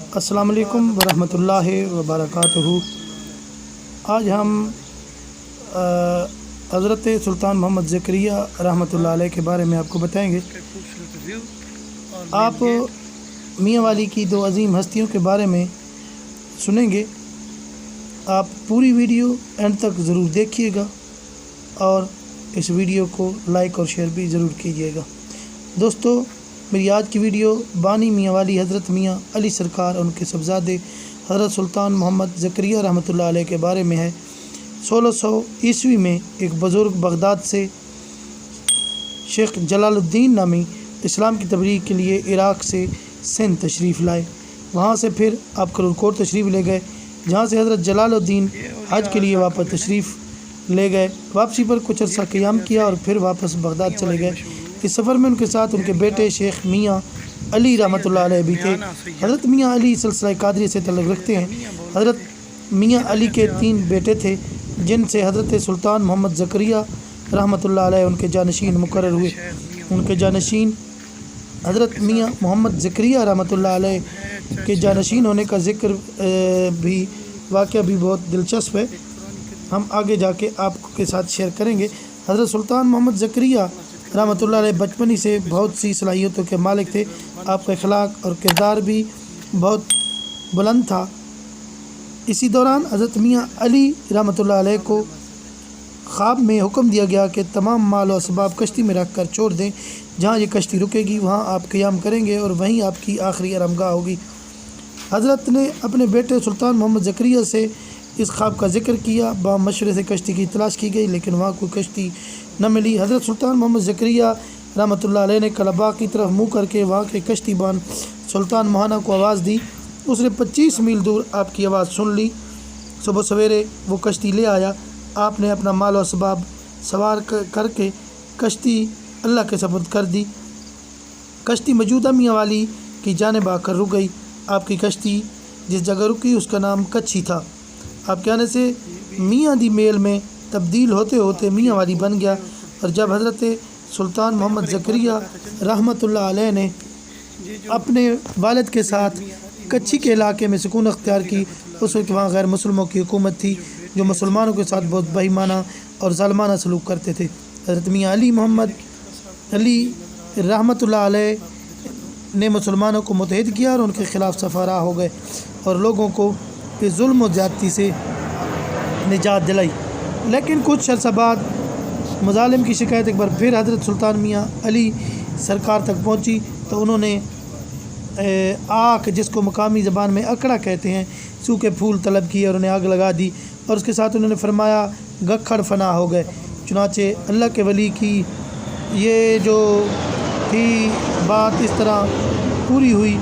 السلام علیکم ورحمۃ اللہ وبرکاتہ۔ آج ہم حضرت سلطان محمد زکریا رحمۃ اللہ علیہ کے بارے میں آپ کو بتائیں گے۔ آپ میاں والی کی دو عظیم ہستیوں کے بارے میں سنیں گے۔ آپ پوری ویڈیو اینڈ تک ضرور دیکھیے گا اور اس ویڈیو کو لائک اور شیئر بھی ضرور کیجیے گا۔ دوستو، میری آج کی ویڈیو بانی میاں والی حضرت میاں علی سرکار اور ان کے صاحبزادے حضرت سلطان محمد زکریا رحمۃ اللہ علیہ کے بارے میں ہے۔ 1600 عیسوی میں ایک بزرگ بغداد سے شیخ جلال الدین نامی اسلام کی تبلیغ کے لیے عراق سے سندھ تشریف لائے۔ وہاں سے پھر آپ کرول تشریف لے گئے، جہاں سے حضرت جلال الدین حج کے لیے واپس تشریف لے گئے۔ واپسی پر کچھ عرصہ قیام کیا اور پھر واپس بغداد چلے گئے۔ اس سفر میں ان کے ساتھ ان کے بیٹے شیخ میاں علی رحمۃ اللہ علیہ بھی تھے۔ حضرت میاں علی سلسلہ قادری سے تعلق رکھتے ہیں۔ حضرت میاں علی کے 3 بیٹے تھے، جن سے حضرت سلطان محمد زکریا رحمۃ اللہ علیہ ان کے جانشین مقرر ہوئے۔ ان کے جانشین حضرت میاں محمد زکریا رحمۃ اللہ علیہ کے جانشین ہونے کا ذکر بھی واقعہ بھی بہت دلچسپ ہے، ہم آگے جا کے آپ کے ساتھ شیئر کریں گے۔ حضرت سلطان محمد زکریا رحمۃ اللہ علیہ بچپن ہی سے بہت سی صلاحیتوں کے مالک تھے۔ آپ کا اخلاق اور کردار بھی بہت بلند تھا۔ اسی دوران حضرت میاں علی رحمۃ اللہ علیہ کو خواب میں حکم دیا گیا کہ تمام مال و اسباب کشتی میں رکھ کر چھوڑ دیں، جہاں یہ کشتی رکے گی وہاں آپ قیام کریں گے اور وہیں آپ کی آخری آرامگاہ ہوگی۔ حضرت نے اپنے بیٹے سلطان محمد زکریا سے اس خواب کا ذکر کیا۔ با مشورے سے کشتی کی تلاش کی گئی، لیکن وہاں کوئی کشتی نہ ملی۔ حضرت سلطان محمد زکریا رحمۃ اللہ علیہ نے کلاباغ کی طرف منہ کر کے وہاں کے کشتی بان سلطان مہانہ کو آواز دی۔ اس نے 25 میل دور آپ کی آواز سن لی۔ صبح سویرے وہ کشتی لے آیا۔ آپ نے اپنا مال و اسباب سوار کر کے کشتی اللہ کے سپرد کر دی۔ کشتی موجودہ میاں والی کی جانب آ کر رک گئی۔ آپ کی کشتی جس جگہ رکی اس کا نام کچھی تھا۔ آپ کے آنے سے میاں دی میل میں تبدیل ہوتے ہوتے میاں والی بن گیا، اور جب حضرت سلطان محمد زکریا رحمۃ اللہ علیہ نے اپنے والد کے ساتھ کچھی کے علاقے میں سکون اختیار کی، اس وقت وہاں غیر مسلموں کی حکومت تھی جو مسلمانوں کے ساتھ بہت بےایمانہ اور ظالمانہ سلوک کرتے تھے۔ حضرت میاں علی محمد علی رحمۃ اللہ علیہ نے مسلمانوں کو متحد کیا اور ان کے خلاف سفارا ہو گئے اور لوگوں کو اس ظلم و زیادتی سے نجات دلائی۔ لیکن کچھ عرصہ بعد مظالم کی شکایت ایک بار پھر حضرت سلطان میاں علی سرکار تک پہنچی، تو انہوں نے آگ، جس کو مقامی زبان میں اکڑا کہتے ہیں، سوکھے پھول طلب کیے اور انہیں آگ لگا دی، اور اس کے ساتھ انہوں نے فرمایا گکھڑ فنا ہو گئے۔ چنانچہ اللہ کے ولی کی یہ جو تھی بات اس طرح پوری ہوئی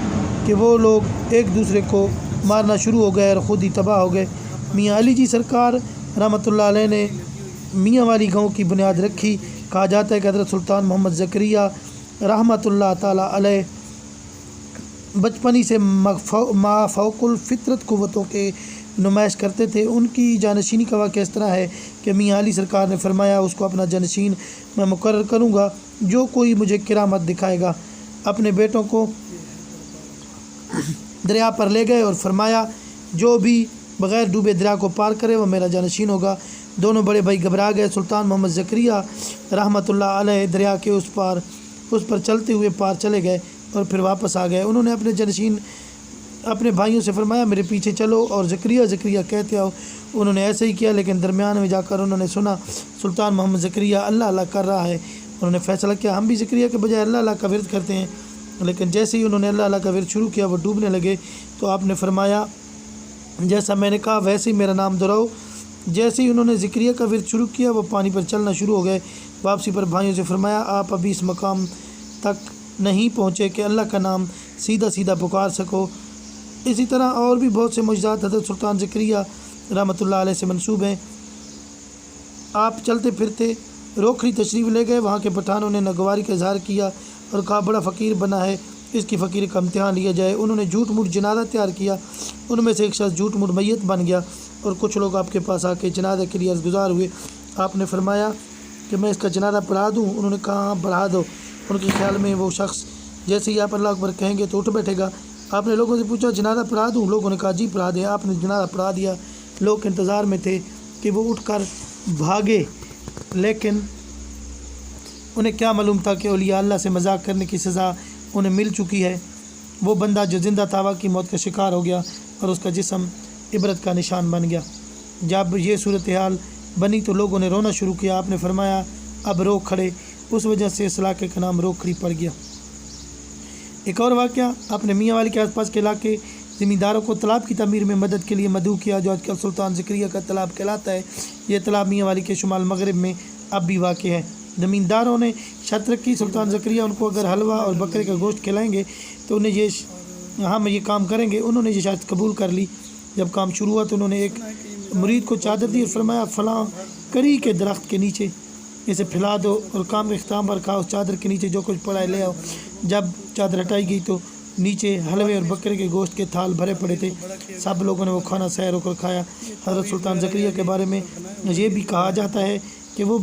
کہ وہ لوگ ایک دوسرے کو مارنا شروع ہو گئے اور خود ہی تباہ ہو گئے۔ میاں علی جی سرکار رحمۃ اللہ علیہ نے میاں والی گاؤں کی بنیاد رکھی۔ کہا جاتا ہے کہ حضرت سلطان محمد زکریا رحمۃ اللہ تعالیٰ علیہ بچپن ہی سے فوق الفطرت قوتوں کے نمائش کرتے تھے۔ ان کی جانشینی کا واقعہ اس طرح ہے کہ میاں علی سرکار نے فرمایا اس کو اپنا جانشین میں مقرر کروں گا جو کوئی مجھے کرامت دکھائے گا۔ اپنے بیٹوں کو دریا پر لے گئے اور فرمایا جو بھی بغیر ڈوبے دریا کو پار کرے وہ میرا جانشین ہوگا۔ دونوں بڑے بھائی گھبرا گئے۔ سلطان محمد زکریا رحمۃ اللہ علیہ دریا کے اس پر چلتے ہوئے پار چلے گئے اور پھر واپس آ گئے۔ انہوں نے اپنے بھائیوں سے فرمایا میرے پیچھے چلو اور زکریا زکریا کہتے آؤ۔ انہوں نے ایسے ہی کیا، لیکن درمیان میں جا کر انہوں نے سنا سلطان محمد زکریا اللہ اللہ کر رہا ہے۔ انہوں نے فیصلہ کیا ہم بھی زکریا کے بجائے اللہ اللہ کا ورد کرتے ہیں، لیکن جیسے ہی انہوں نے اللہ اللہ کا ورد شروع کیا وہ ڈوبنے لگے۔ تو آپ نے فرمایا جیسا میں نے کہا ویسے ہی میرا نام دہراؤ۔ جیسے ہی انہوں نے زکریا کا ورد شروع کیا وہ پانی پر چلنا شروع ہو گئے۔ واپسی پر بھائیوں سے فرمایا آپ ابھی اس مقام تک نہیں پہنچے کہ اللہ کا نام سیدھا سیدھا پکار سکو۔ اسی طرح اور بھی بہت سے معجزات حضرت سلطان زکریا رحمۃ اللہ علیہ سے منسوب ہیں۔ آپ چلتے پھرتے روکھری تشریف لے گئے۔ وہاں کے پٹھانوں نے ناگواری کا اظہار کیا اور کہا بڑا فقیر بنا ہے، اس کی فقیری کا امتحان لیا جائے۔ انہوں نے جھوٹ موٹ جنازہ تیار کیا۔ ان میں سے ایک شخص جھوٹ موٹ میت بن گیا اور کچھ لوگ آپ کے پاس آ کے جنازہ کے لیے عرضگزار ہوئے۔ آپ نے فرمایا کہ میں اس کا جنازہ پڑھا دوں؟ انہوں نے کہا ہاں پڑھا دو۔ ان کے خیال میں وہ شخص جیسے ہی آپ اللہ اکبر کہیں گے تو اٹھ بیٹھے گا۔ آپ نے لوگوں سے پوچھا جنازہ پڑھا دوں؟ لوگوں نے کہا جی پڑھا دیں۔ آپ نے جنازہ پڑھا دیا۔ لوگ انتظار میں تھے کہ وہ اٹھ کر بھاگے، لیکن انہیں کیا معلوم تھا کہ اولیاء اللہ سے مذاق کرنے کی سزا انہیں مل چکی ہے۔ وہ بندہ جو زندہ تھا کی موت کا شکار ہو گیا اور اس کا جسم عبرت کا نشان بن گیا۔ جب یہ صورتحال بنی تو لوگوں نے رونا شروع کیا۔ آپ نے فرمایا اب رو کھڑے، اس وجہ سے اس علاقے کا نام رو کھڑی پڑ گیا۔ ایک اور واقعہ، اپنے میاں والی کے آس پاس کے علاقے زمینداروں کو تالاب کی تعمیر میں مدد کے لیے مدعو کیا، جو آج کل سلطان زکریا کا تالاب کہلاتا ہے۔ یہ تالاب میاں والی کے شمال مغرب میں اب بھی واقع ہے۔ زمینداروں نے شرط رکھی سلطان زکریا ان کو اگر حلوہ اور بکرے کا گوشت کھلائیں گے تو ہم یہ کام کریں گے۔ انہوں نے یہ شرط قبول کر لی۔ جب کام شروع ہوا تو انہوں نے ایک مرید کو چادر دی اور فرمایا فلاں کری کے درخت کے نیچے اسے پھیلا دو اور کام کا اختتام پر کہا اس چادر کے نیچے جو کچھ پڑا ہے لے آؤ۔ جب چادر ہٹائی گئی تو نیچے حلوے اور بکرے کے گوشت کے تھال بھرے پڑے تھے۔ سب لوگوں نے وہ کھانا سیر ہو کر کھایا۔ حضرت سلطان زکریا کے بارے میں یہ بھی کہا جاتا ہے کہ وہ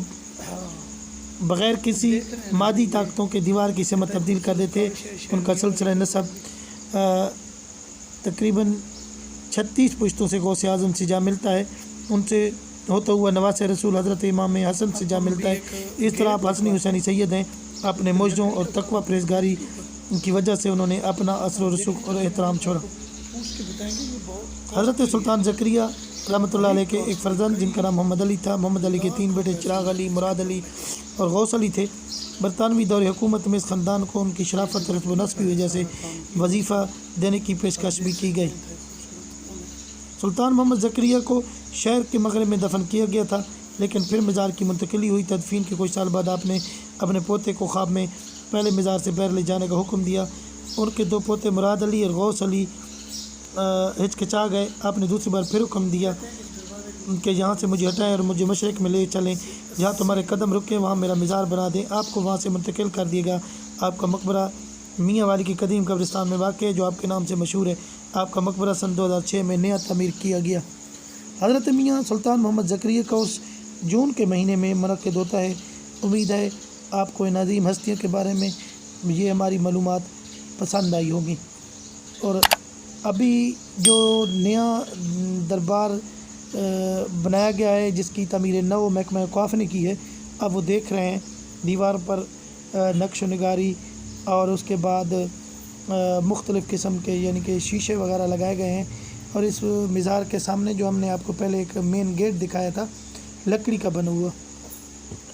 بغیر کسی مادی طاقتوں کے دیوار کی سمت تبدیل کر دیتے۔ ان کا سلسلہ نسب تقریباً 36 پشتوں سے غوث اعظم سے جا ملتا ہے۔ ان سے ہوتا ہوا نواز رسول حضرت امام حسن سے جا ملتا ہے۔ اس طرح آپ حسنی حسینی سید ہیں۔ اپنے معجزوں اور تقوی پرہیزگاری کی وجہ سے انہوں نے اپنا اثر و رسوخ اور احترام چھوڑا۔ حضرت سلطان زکریا رحمۃ اللہ علیہ کے ایک فرزند جن کا نام محمد علی تھا۔ محمد علی کے 3 بیٹے چراغ علی، مراد علی اور غوث علی تھے۔ برطانوی دور حکومت میں اس خاندان کو ان کی شرافت اور رتب و نسب کی وجہ سے وظیفہ دینے کی پیشکش بھی کی گئی۔ سلطان محمد زکریا کو شہر کے مغرب میں دفن کیا گیا تھا، لیکن پھر مزار کی منتقلی ہوئی۔ تدفین کے کچھ سال بعد آپ نے اپنے پوتے کو خواب میں پہلے مزار سے باہر لے جانے کا حکم دیا۔ ان کے 2 پوتے مراد علی اور غوث علی ہچکچا گئے۔ آپ نے دوسری بار پھر حکم دیا کہ یہاں سے مجھے ہٹائیں اور مجھے مشرق میں لے چلیں، جہاں تمہارے قدم رکے وہاں میرا مزار بنا دیں۔ آپ کو وہاں سے منتقل کر دیے گا۔ آپ کا مقبرہ میاں والی کی قدیم قبرستان میں واقع ہے، جو آپ کے نام سے مشہور ہے۔ آپ کا مقبرہ سن 2006 میں نیا تعمیر کیا گیا۔ حضرت میاں سلطان محمد زکریا کا اس جون کے مہینے میں منعقد ہوتا ہے۔ امید ہے آپ کو ان عظیم ہستیوں کے بارے میں یہ ہماری معلومات پسند آئی ہوگی۔ اور ابھی جو نیا دربار بنایا گیا ہے جس کی تعمیر نو محکمہ اوقاف نے کی ہے، اب وہ دیکھ رہے ہیں دیوار پر نقش و نگاری اور اس کے بعد مختلف قسم کے یعنی کہ شیشے وغیرہ لگائے گئے ہیں۔ اور اس مزار کے سامنے جو ہم نے آپ کو پہلے ایک مین گیٹ دکھایا تھا لکڑی کا بنا ہوا،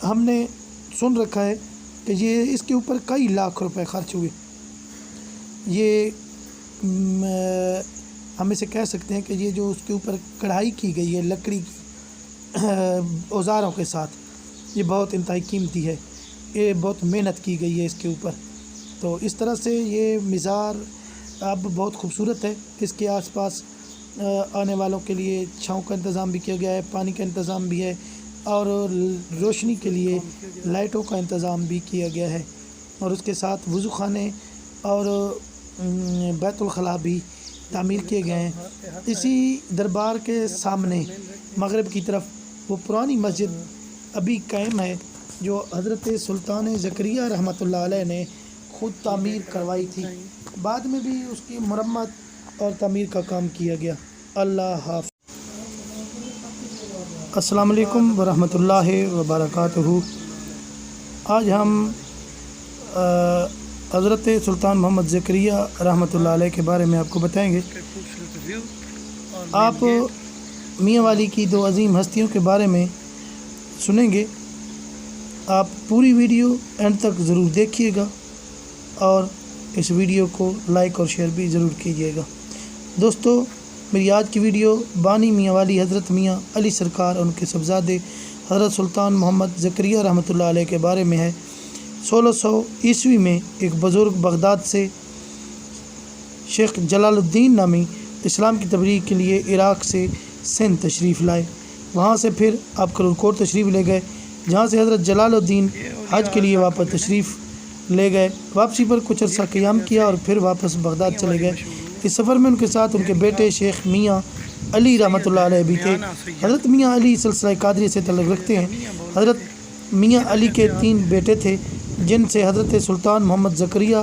ہم نے سن رکھا ہے کہ یہ اس کے اوپر کئی لاکھ روپے خرچ ہوئے۔ یہ ہم اسے کہہ سکتے ہیں کہ یہ جو اس کے اوپر کڑھائی کی گئی ہے لکڑی کی اوزاروں کے ساتھ، یہ بہت انتہائی قیمتی ہے۔ یہ بہت محنت کی گئی ہے اس کے اوپر۔ تو اس طرح سے یہ مزار اب بہت خوبصورت ہے۔ اس کے آس پاس آنے والوں کے لیے چھاؤں کا انتظام بھی کیا گیا ہے، پانی کا انتظام بھی ہے اور روشنی کے لیے لائٹوں کا انتظام بھی کیا گیا ہے، اور اس کے ساتھ وضو خانے اور بیت الخلاء بھی تعمیر کیے گئے ہیں۔ اسی دربار کے سامنے مغرب کی طرف وہ پرانی مسجد ابھی قائم ہے جو حضرت سلطان زکریا رحمۃ اللہ علیہ نے خود تعمیر کروائی تھی۔ بعد میں بھی اس کی مرمت اور تعمیر کا کام کیا گیا۔ اللہ حافظ۔ السلام علیکم ورحمۃ اللہ وبرکاتہ۔ آج ہم حضرت سلطان محمد زکریا رحمۃ اللہ علیہ کے بارے میں آپ کو بتائیں گے۔ آپ میاں والی کی 2 عظیم ہستیوں کے بارے میں سنیں گے۔ آپ پوری ویڈیو اینڈ تک ضرور دیکھیے گا اور اس ویڈیو کو لائک اور شیئر بھی ضرور کیجیے گا۔ دوستو، میری آج کی ویڈیو بانی میاں والی حضرت میاں علی سرکار اور ان کے صاحبزادے حضرت سلطان محمد زکریا رحمۃ اللہ علیہ کے بارے میں ہے۔ 1600 عیسوی میں ایک بزرگ بغداد سے شیخ جلال الدین نامی اسلام کی تبلیغ کے لیے عراق سے سندھ تشریف لائے۔ وہاں سے پھر آپ کرول تشریف لے گئے، جہاں سے حضرت جلال الدین حج کے لیے واپس تشریف لے گئے۔ واپسی پر کچھ عرصہ قیام کیا اور پھر واپس بغداد چلے گئے۔ اس سفر میں ان کے ساتھ ان کے بیٹے شیخ میاں علی رحمۃ اللہ علیہ بھی تھے۔ حضرت میاں علی سلسلہ قادری سے تعلق رکھتے ہیں۔ حضرت میاں علی کے 3 بیٹے تھے، جن سے حضرت سلطان محمد زکریا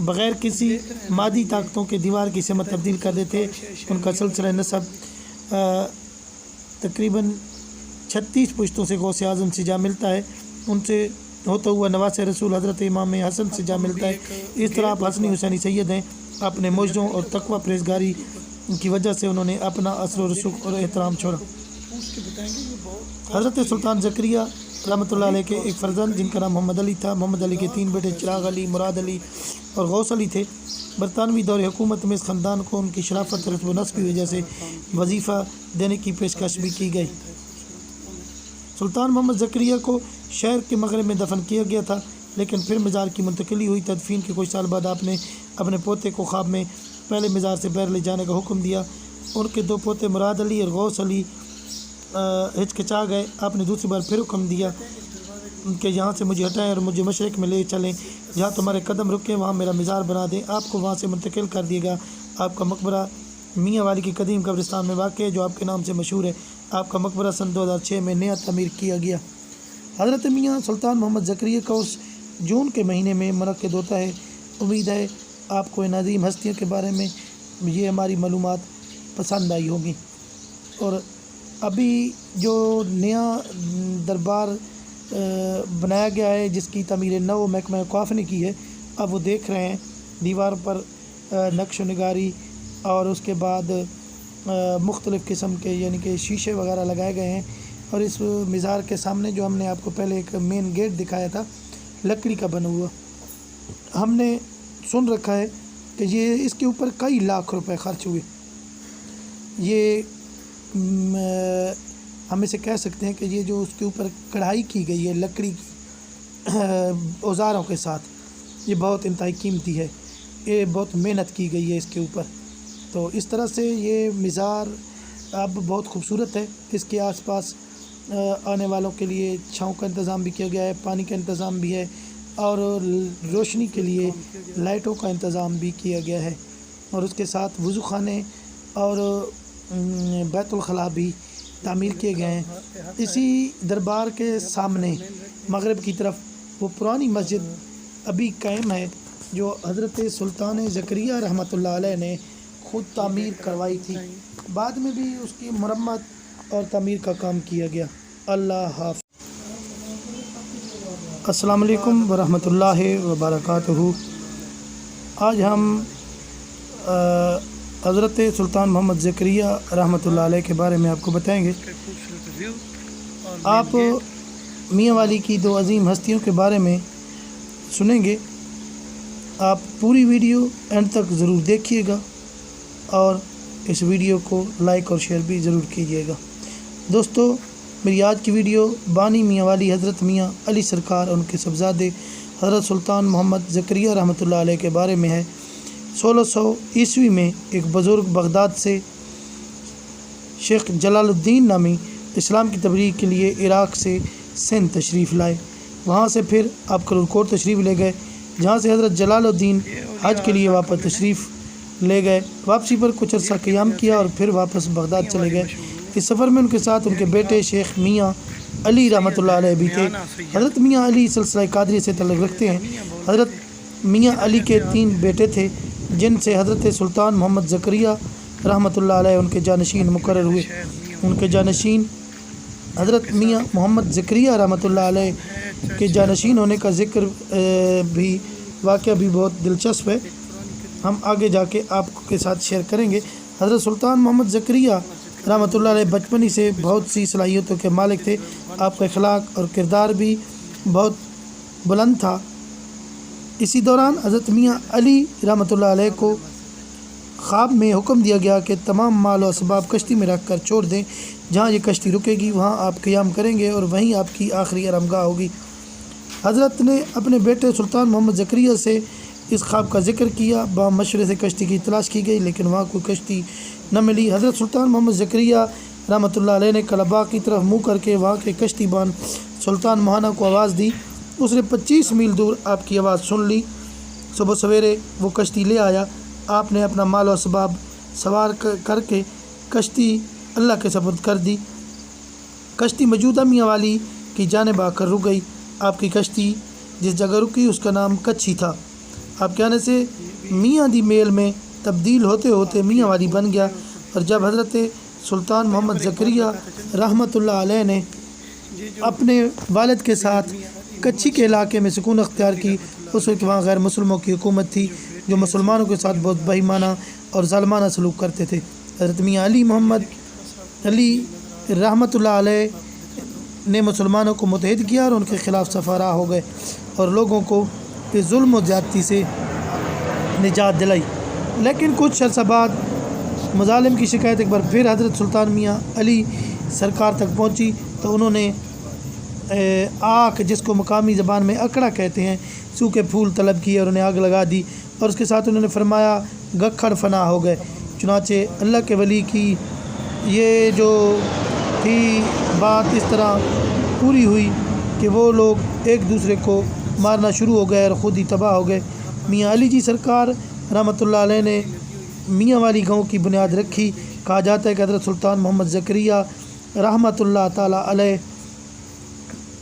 بغیر کسی مادی طاقتوں کے دیوار کی سمت تبدیل کر دیتے۔ ان کا سلسلہ نسب تقریباً 36 پشتوں سے غوث اعظم سے جا ملتا ہے، ان سے ہوتا ہوا نواز رسول حضرت امام حسن سے جا ملتا ہے۔ اس طرح آپ حسنی حسینی سید ہیں۔ اپنے معجزوں اور تقوی پرہیزگاری کی وجہ سے انہوں نے اپنا اثر و رسوخ اور احترام چھوڑا۔ حضرت سلطان زکریہ رحمۃ اللہ علیہ کے ایک فرزند جن کا نام محمد علی تھا۔ محمد علی کے 3 بیٹے چراغ علی، مراد علی اور غوث علی تھے۔ برطانوی دور حکومت میں اس خاندان کو ان کی شرافت اور رتب و نسب کی وجہ سے وظیفہ دینے کی پیشکش بھی کی گئی۔ سلطان محمد زکریہ کو شہر کے مغرب میں دفن کیا گیا تھا، لیکن پھر مزار کی منتقلی ہوئی۔ تدفین کے کچھ سال بعد آپ نے اپنے پوتے کو خواب میں پہلے مزار سے باہر لے جانے کا حکم دیا۔ ان کے 2 پوتے مراد علی اور غوث علی ہچکچا گئے۔ آپ نے دوسری بار پھر حکم دیا کہ یہاں سے مجھے ہٹائیں اور مجھے مشرق میں لے چلیں، جہاں تمہارے قدم رکیں وہاں میرا مزار بنا دیں۔ آپ کو وہاں سے منتقل کر دیے گا۔ آپ کا مقبرہ میاں والی کی قدیم قبرستان میں واقع ہے، جو آپ کے نام سے مشہور ہے۔ آپ کا مقبرہ سن 2006 میں نیا تعمیر کیا گیا۔ حضرت میاں سلطان محمد زکریہ کا اس جون کے مہینے میں منعقد ہوتا ہے۔ امید ہے آپ کو ان عظیم ہستیوں کے بارے میں یہ ہماری معلومات پسند آئی ہوگی۔ اور ابھی جو نیا دربار بنایا گیا ہے، جس کی تعمیر نو محکمہ اوقاف نے کی ہے، اب وہ دیکھ رہے ہیں دیوار پر نقش و نگاری، اور اس کے بعد مختلف قسم کے یعنی کہ شیشے وغیرہ لگائے گئے ہیں۔ اور اس مزار کے سامنے جو ہم نے آپ کو پہلے ایک مین گیٹ دکھایا تھا لکڑی کا بنا ہوا، ہم نے سن رکھا ہے کہ یہ اس کے اوپر کئی لاکھ روپے خرچ ہوئے۔ یہ ہم اسے کہہ سکتے ہیں کہ یہ جو اس کے اوپر کڑھائی کی گئی ہے لکڑی کی اوزاروں کے ساتھ، یہ بہت انتہائی قیمتی ہے، یہ بہت محنت کی گئی ہے اس کے اوپر۔ تو اس طرح سے یہ مزار اب بہت خوبصورت ہے۔ اس کے آس پاس آنے والوں کے لیے چھاؤں کا انتظام بھی کیا گیا ہے، پانی کا انتظام بھی ہے، اور روشنی کے لیے لائٹوں کا انتظام بھی کیا گیا ہے، اور اس کے ساتھ وضو خانے اور بیت الخلاء بھی تعمیر کیے گئے ہیں۔ اسی دربار کے سامنے مغرب کی طرف وہ پرانی مسجد ابھی قائم ہے، جو حضرت سلطان زکریہ رحمۃ اللہ علیہ نے خود تعمیر کروائی تھی۔ بعد میں بھی اس کی مرمت اور تعمیر کا کام کیا گیا۔ اللہ حافظ۔ السلام علیکم ورحمۃ اللہ وبرکاتہ۔ آج ہم حضرت سلطان محمد زکریہ رحمۃ اللہ علیہ کے بارے میں آپ کو بتائیں گے۔ آپ میاں والی کی 2 عظیم ہستیوں کے بارے میں سنیں گے۔ آپ پوری ویڈیو اینڈ تک ضرور دیکھیے گا، اور اس ویڈیو کو لائک اور شیئر بھی ضرور کیجیے گا۔ دوستو، میری آج کی ویڈیو بانی میاں والی حضرت میاں علی سرکار اور ان کے صاحبزادے حضرت سلطان محمد زکریہ رحمۃ اللہ علیہ کے بارے میں ہے۔ 1600 عیسوی میں ایک بزرگ بغداد سے شیخ جلال الدین نامی اسلام کی تبلیغ کے لیے عراق سے سندھ تشریف لائے۔ وہاں سے پھر آپ کرول کوٹ تشریف لے گئے، جہاں سے حضرت جلال الدین حج کے لیے واپس تشریف لے گئے۔ واپسی پر کچھ عرصہ قیام کیا اور پھر واپس بغداد چلے گئے۔ اس سفر میں ان کے ساتھ ان کے بیٹے شیخ میاں علی رحمۃ اللہ علیہ بھی تھے۔ حضرت میاں علی سلسلہ قادری سے تعلق رکھتے ہیں۔ حضرت میاں علی کے 3 بیٹے تھے، جن سے حضرت سلطان محمد زکریہ رحمۃ اللہ علیہ ان کے جانشین مقرر ہوئے۔ ان کے جانشین حضرت میاں محمد زکریہ رحمۃ اللہ علیہ کے جانشین ہونے کا ذکر بھی واقعہ بھی بہت دلچسپ ہے، ہم آگے جا کے آپ کے ساتھ شیئر کریں گے۔ حضرت سلطان محمد زکریہ رحمۃ اللہ علیہ بچپن ہی سے بہت سی صلاحیتوں کے مالک تھے۔ آپ کا اخلاق اور کردار بھی بہت بلند تھا۔ اسی دوران حضرت میاں علی رحمۃ اللہ علیہ کو خواب میں حکم دیا گیا کہ تمام مال و اسباب کشتی میں رکھ کر چھوڑ دیں، جہاں یہ کشتی رکے گی وہاں آپ قیام کریں گے اور وہیں آپ کی آخری آرامگاہ ہوگی۔ حضرت نے اپنے بیٹے سلطان محمد زکریہ سے اس خواب کا ذکر کیا۔ مشورے سے کشتی کی تلاش کی گئی، لیکن وہاں کوئی کشتی نہ ملی۔ حضرت سلطان محمد زکریہ رحمۃ اللہ علیہ نے کلاباغ کی طرف منہ کر کے وہاں کے کشتی بان سلطان مہانہ کو آواز دی۔ اس نے 25 میل دور آپ کی آواز سن لی۔ صبح سویرے وہ کشتی لے آیا۔ آپ نے اپنا مال و اسباب سوار کر کے کشتی اللہ کے سپرد کر دی۔ کشتی موجودہ میاں والی کی جانب آ کر رک گئی۔ آپ کی کشتی جس جگہ رکی اس کا نام کچھی تھا۔ آپ کے آنے سے میاں دی میل میں تبدیل ہوتے ہوتے میاں والی بن گیا، اور جب حضرت سلطان محمد زکریا رحمۃ اللہ علیہ نے اپنے والد کے ساتھ کچھی کے علاقے میں سکون اختیار کی، اس وقت وہاں غیر مسلموں کی حکومت تھی جو مسلمانوں کے ساتھ بہت بےایمانہ اور ظالمانہ سلوک کرتے تھے۔ حضرت میاں علی محمد علی رحمۃ اللہ علیہ نے مسلمانوں کو متحد کیا اور ان کے خلاف سفارا ہو گئے اور لوگوں کو اس ظلم و زیادتی سے نجات دلائی۔ لیکن کچھ عرصہ بعد مظالم کی شکایت ایک بار پھر حضرت سلطان میاں علی سرکار تک پہنچی تو انہوں نے آگ، جس کو مقامی زبان میں اکڑا کہتے ہیں، سوکھے پھول طلب کیے اور انہیں آگ لگا دی، اور اس کے ساتھ انہوں نے فرمایا گکھڑ فنا ہو گئے۔ چنانچہ اللہ کے ولی کی یہ جو تھی بات اس طرح پوری ہوئی کہ وہ لوگ ایک دوسرے کو مارنا شروع ہو گئے اور خود ہی تباہ ہو گئے۔ میاں علی جی سرکار رحمۃ اللہ علیہ نے میاں والی گاؤں کی بنیاد رکھی۔ کہا جاتا ہے کہ حضرت سلطان محمد زکریا رحمۃ اللہ تعالیٰ علیہ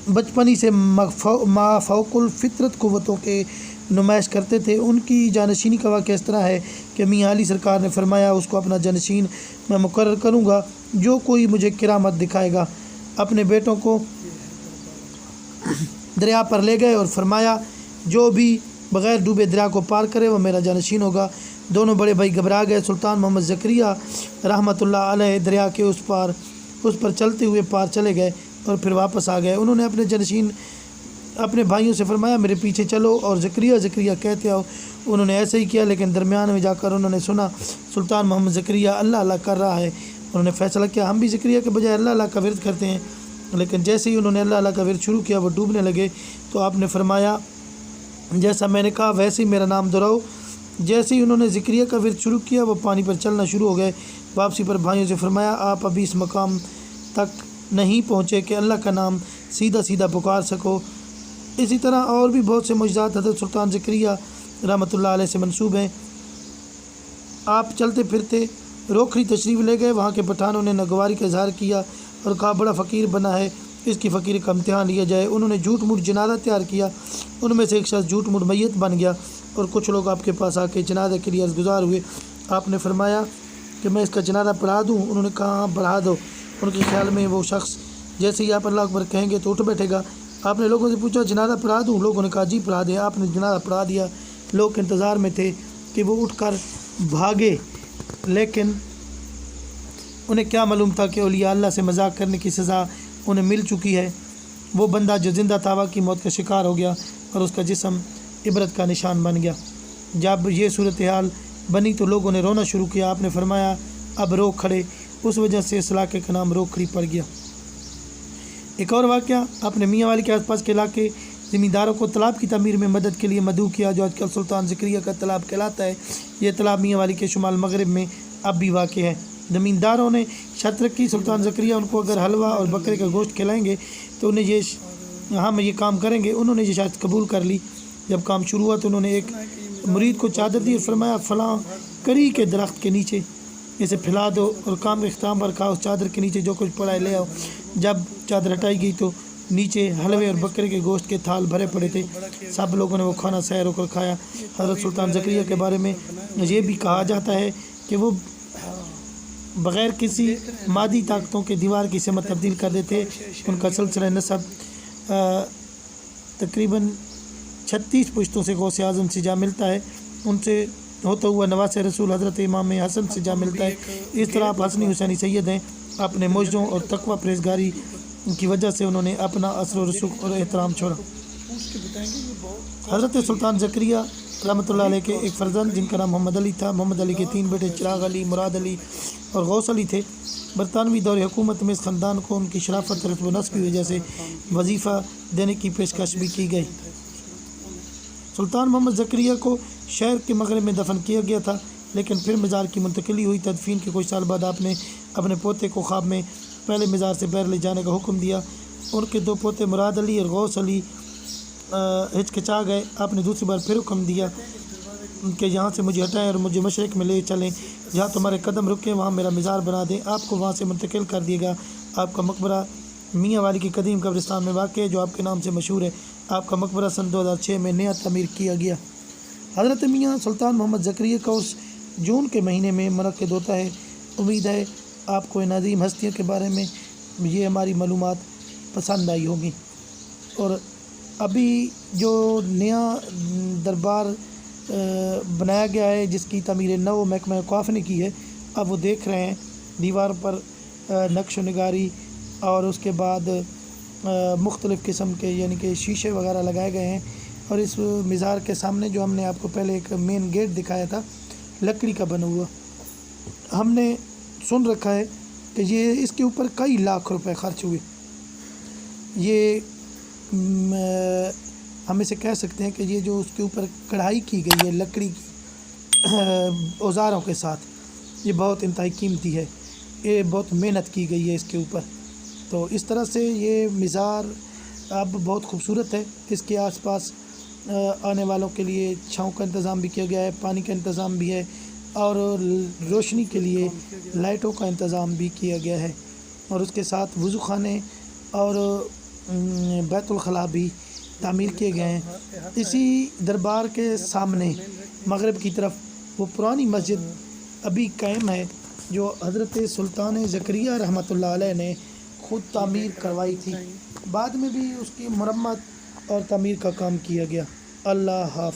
بچپنی سے مافوق الفطرت قوتوں کے نمائش کرتے تھے۔ ان کی جانشینی کا واقعہ اس طرح ہے کہ میاں علی سرکار نے فرمایا اس کو اپنا جانشین میں مقرر کروں گا جو کوئی مجھے کرامت دکھائے گا۔ اپنے بیٹوں کو دریا پر لے گئے اور فرمایا جو بھی بغیر ڈوبے دریا کو پار کرے وہ میرا جانشین ہوگا۔ دونوں بڑے بھائی گھبرا گئے۔ سلطان محمد زکریا رحمۃ اللہ علیہ دریا کے اس پر چلتے ہوئے پار چلے گئے اور پھر واپس آ گئے۔ انہوں نے اپنے جانشین اپنے بھائیوں سے فرمایا میرے پیچھے چلو اور زکریا کہتے آؤ۔ انہوں نے ایسے ہی کیا، لیکن درمیان میں جا کر انہوں نے سنا سلطان محمد زکریا اللہ اللہ کر رہا ہے۔ انہوں نے فیصلہ کیا ہم بھی زکریا کے بجائے اللہ اللہ کا ورد کرتے ہیں، لیکن جیسے ہی انہوں نے اللہ اللہ کا ورد شروع کیا وہ ڈوبنے لگے تو آپ نے فرمایا جیسا میں نے کہا ویسے ہی میرا نام دہراؤ۔ جیسے ہی انہوں نے زکریا کا ورد شروع کیا وہ پانی پر چلنا شروع ہو گئے۔ واپسی پر بھائیوں سے فرمایا آپ ابھی اس مقام تک نہیں پہنچے کہ اللہ کا نام سیدھا سیدھا پکار سکو۔ اسی طرح اور بھی بہت سے معجزات حضرت سلطان زکریا رحمۃ اللہ علیہ سے منسوب ہیں۔ آپ چلتے پھرتے روکھری تشریف لے گئے۔ وہاں کے پٹھانوں نے ناگواری کا اظہار کیا اور کہا بڑا فقیر بنا ہے، اس کی فقیری کا امتحان لیا جائے۔ انہوں نے جھوٹ موٹ جنازہ تیار کیا۔ ان میں سے ایک شخص جھوٹ موٹ میت بن گیا اور کچھ لوگ آپ کے پاس آ کے جنازے کے لیے عرضگزار ہوئے۔ آپ نے فرمایا کہ میں اس کا جنازہ پڑھا دوں؟ انہوں نے کہا ہاں پڑھا دو۔ ان کے خیال میں وہ شخص جیسے ہی آپ اللہ اکبر کہیں گے تو اٹھ بیٹھے گا۔ آپ نے لوگوں سے پوچھا جنازہ پڑھا دوں؟ لوگوں نے کہا جی پڑھا دیں۔ آپ نے جنازہ پڑھا دیا۔ لوگ انتظار میں تھے کہ وہ اٹھ کر بھاگے، لیکن انہیں کیا معلوم تھا کہ اولیاء اللہ سے مذاق کرنے کی سزا انہیں مل چکی ہے۔ وہ بندہ جو زندہ تھا کی موت کا شکار ہو گیا اور اس کا جسم عبرت کا نشان بن گیا۔ جب یہ صورتحال بنی تو لوگوں نے رونا شروع کیا۔ آپ نے فرمایا اب رو کھڑے۔ اس وجہ سے اس علاقے کا نام روکھڑی پڑ گیا۔ ایک اور واقعہ، اپنے میاں والی کے آس پاس کے علاقے زمینداروں کو تالاب کی تعمیر میں مدد کے لیے مدعو کیا جو آج کل سلطان زکریا کا تالاب کہلاتا ہے۔ یہ تالاب میاں والی کے شمال مغرب میں اب بھی واقع ہے۔ زمینداروں نے شرط رکھی سلطان زکریا ان کو اگر حلوہ اور بکرے کا گوشت کھلائیں گے تو ہم یہ کام کریں گے۔ انہوں نے یہ شرط قبول کر لی۔ جب کام شروع ہوا تو انہوں نے ایک مرید کو چادر دی اور فرمایا فلاں کری کے درخت کے نیچے اسے پھیلا دو اور کام اختتام پر کہا اس چادر کے نیچے جو کچھ پڑا ہے لے آؤ۔ جب چادر ہٹائی گئی تو نیچے حلوے اور بکرے کے گوشت کے تھال بھرے پڑے تھے۔ سب لوگوں نے وہ کھانا سیر ہو کر کھایا۔ حضرت سلطان زکریا کے بارے میں یہ بھی کہا جاتا ہے کہ وہ بغیر کسی مادی طاقتوں کے دیوار کی سمت تبدیل کر دیتے۔ ان کا سلسلہ نسب تقریباً 36 پشتوں سے غوث اعظم سے جا ملتا ہے۔ ان سے ہوتا ہوا نواز رسول حضرت امام حسن سے جا ملتا ہے۔ اس طرح آپ حسنی حسینی سید ہیں۔ اپنے معجزوں اور تقوی پرہیزگاری کی وجہ سے انہوں نے اپنا اثر و رسوخ اور احترام چھوڑا۔ حضرت سلطان زکریا رحمۃ اللہ علیہ کے ایک فرزند جن کا نام محمد علی تھا۔ محمد علی کے 3 بیٹے چراغ علی، مراد علی اور غوث علی تھے۔ برطانوی دور حکومت میں اس خاندان کو ان کی شرافت اور رتب و نسب کی وجہ سے وظیفہ دینے کی پیشکش بھی کی گئی۔ سلطان محمد زکریا کو شہر کے مغرب میں دفن کیا گیا تھا، لیکن پھر مزار کی منتقلی ہوئی۔ تدفین کے کچھ سال بعد آپ نے اپنے پوتے کو خواب میں پہلے مزار سے باہر لے جانے کا حکم دیا۔ ان کے 2 پوتے مراد علی اور غوث علی ہچکچا گئے۔ آپ نے دوسری بار پھر حکم دیا کہ یہاں سے مجھے ہٹائیں اور مجھے مشرق میں لے چلیں، جہاں تمہارے قدم رکیں وہاں میرا مزار بنا دیں۔ آپ کو وہاں سے منتقل کر دیے گا۔ آپ کا مقبرہ میاں والی کی قدیم قبرستان میں واقع ہے جو آپ کے نام سے مشہور ہے۔ آپ کا مقبرہ سن 2006 میں نیا تعمیر کیا گیا۔ حضرت میاں سلطان محمد زکریا کا اس جون کے مہینے میں منعقد ہوتا ہے۔ امید ہے آپ کو ان عظیم ہستیوں کے بارے میں یہ ہماری معلومات پسند آئی ہوگی۔ اور ابھی جو نیا دربار بنایا گیا ہے جس کی تعمیر نو محکمہ اوقاف نے کی ہے، اب وہ دیکھ رہے ہیں دیوار پر نقش و نگاری اور اس کے بعد مختلف قسم کے یعنی کہ شیشے وغیرہ لگائے گئے ہیں۔ اور اس مزار کے سامنے جو ہم نے آپ کو پہلے ایک مین گیٹ دکھایا تھا لکڑی کا بنا ہوا، ہم نے سن رکھا ہے کہ یہ اس کے اوپر کئی لاکھ روپے خرچ ہوئے۔ یہ ہم اسے کہہ سکتے ہیں کہ یہ جو اس کے اوپر کڑھائی کی گئی ہے لکڑی کی اوزاروں کے ساتھ، یہ بہت انتہائی قیمتی ہے، یہ بہت محنت کی گئی ہے اس کے اوپر۔ تو اس طرح سے یہ مزار اب بہت خوبصورت ہے۔ اس کے آس پاس آنے والوں کے لیے چھاؤں کا انتظام بھی کیا گیا ہے، پانی کا انتظام بھی ہے اور روشنی کے لیے لائٹوں کا انتظام بھی کیا گیا ہے، اور اس کے ساتھ وضو خانے اور بیت الخلاء بھی تعمیر کیے گئے ہیں۔ اسی دربار کے سامنے مغرب کی طرف وہ پرانی مسجد ابھی قائم ہے جو حضرت سلطان زکریا رحمۃ اللہ علیہ نے خود تعمیر کروائی تھی، بعد میں بھی اس کی مرمت اور تعمیر کا کام کیا گیا۔ اللہ حافظ۔